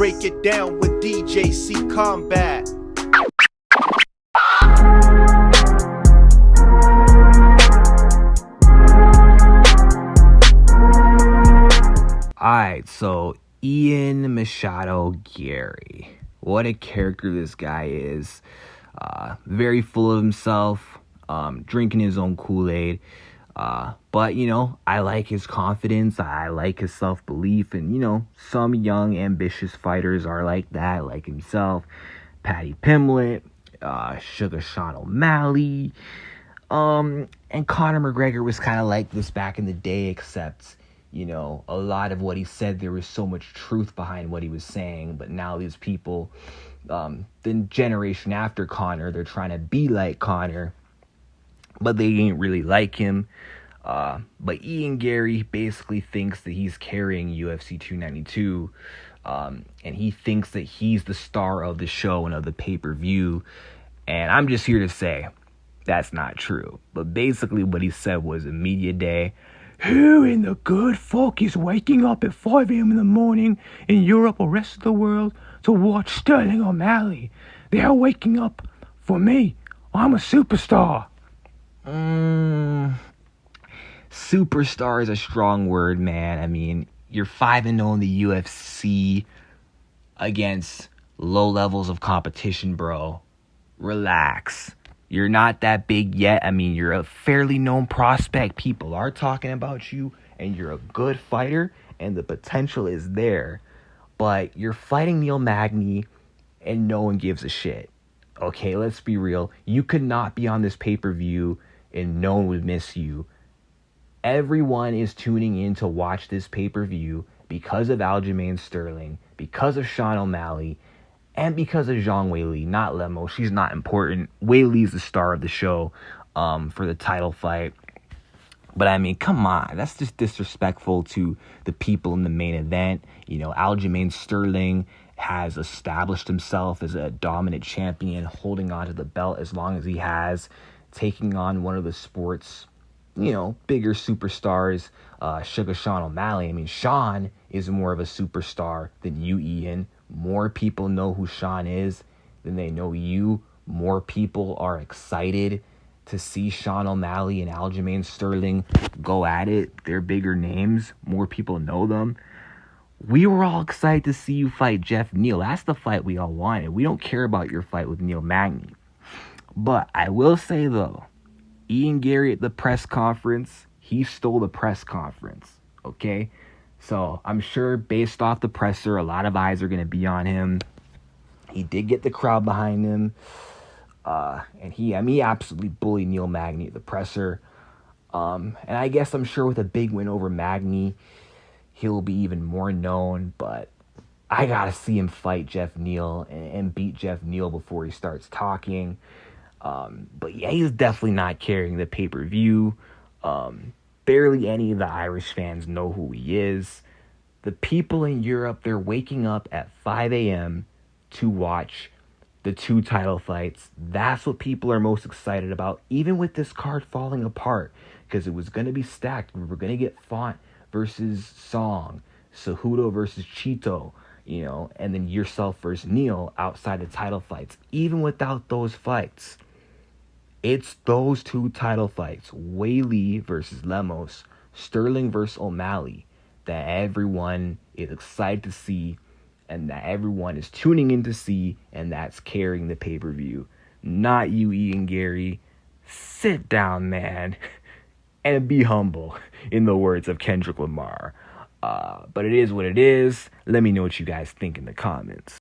break it down with DJ C Combat. Alright, so Ian Machado Garry. What a character this guy is. Very full of himself, drinking his own Kool-Aid. But, I like his confidence. I like his self-belief. And, some young, ambitious fighters are like that, like himself. Paddy Pimblett, Sugar Sean O'Malley. And Conor McGregor was kind of like this back in the day, except, a lot of what he said, there was so much truth behind what he was saying. But now these people, the generation after Conor, they're trying to be like Conor, but they ain't really like him. But Ian Garry basically thinks that he's carrying UFC 292, and he thinks that he's the star of the show and of the pay-per-view. And I'm just here to say that's not true. But basically what he said was a media day. Who in the good fuck is waking up at 5 a.m. in the morning in Europe or rest of the world to watch Sterling O'Malley? They're waking up for me. I'm a superstar. Superstar is a strong word, man. I mean, you're 5-0 in the UFC against low levels of competition, bro. Relax. You're not that big yet. I mean, you're a fairly known prospect. People are talking about you, and you're a good fighter, and the potential is there. But you're fighting Neil Magny, and no one gives a shit. Okay, let's be real. You could not be on this pay-per-view, and no one would miss you. Everyone is tuning in to watch this pay-per-view because of Aljamain Sterling, because of Sean O'Malley, and because of Zhang Weili, not Lemo. She's not important. Weili's the star of the show for the title fight. But I mean, come on. That's just disrespectful to the people in the main event. Aljamain Sterling has established himself as a dominant champion, holding on to the belt as long as he has, taking on one of the sport's, bigger superstars, Sugar Sean O'Malley. I mean, Sean is more of a superstar than you, Ian. More people know who Sean is than they know you. More people are excited to see Sean O'Malley and Aljamain Sterling go at it. They're bigger names. More people know them. We were all excited to see you fight Jeff Neal. That's the fight we all wanted. We don't care about your fight with Neil Magny. But I will say, though, Ian Garry at the press conference, he stole the press conference, okay? So I'm sure based off the presser, a lot of eyes are going to be on him. He did get the crowd behind him. And he absolutely bullied Neil Magny at the presser. And I guess I'm sure with a big win over Magny, he'll be even more known. But I got to see him fight Jeff Neal and beat Jeff Neal before he starts talking. But yeah, he's definitely not carrying the pay-per-view. Barely any of the Irish fans know who he is. The people in Europe, they're waking up at 5 a.m. to watch the two title fights. That's what people are most excited about, even with this card falling apart, because it was going to be stacked. We were going to get Font versus Song, Cejudo versus Chito, and then yourself versus Neil outside the title fights. Even without those fights, it's those two title fights, Weili versus Lemos, Sterling versus O'Malley, that everyone is excited to see and that everyone is tuning in to see, and that's carrying the pay-per-view. Not you, Ian Garry. Sit down, man, and be humble, in the words of Kendrick Lamar. But it is what it is. Let me know what you guys think in the comments.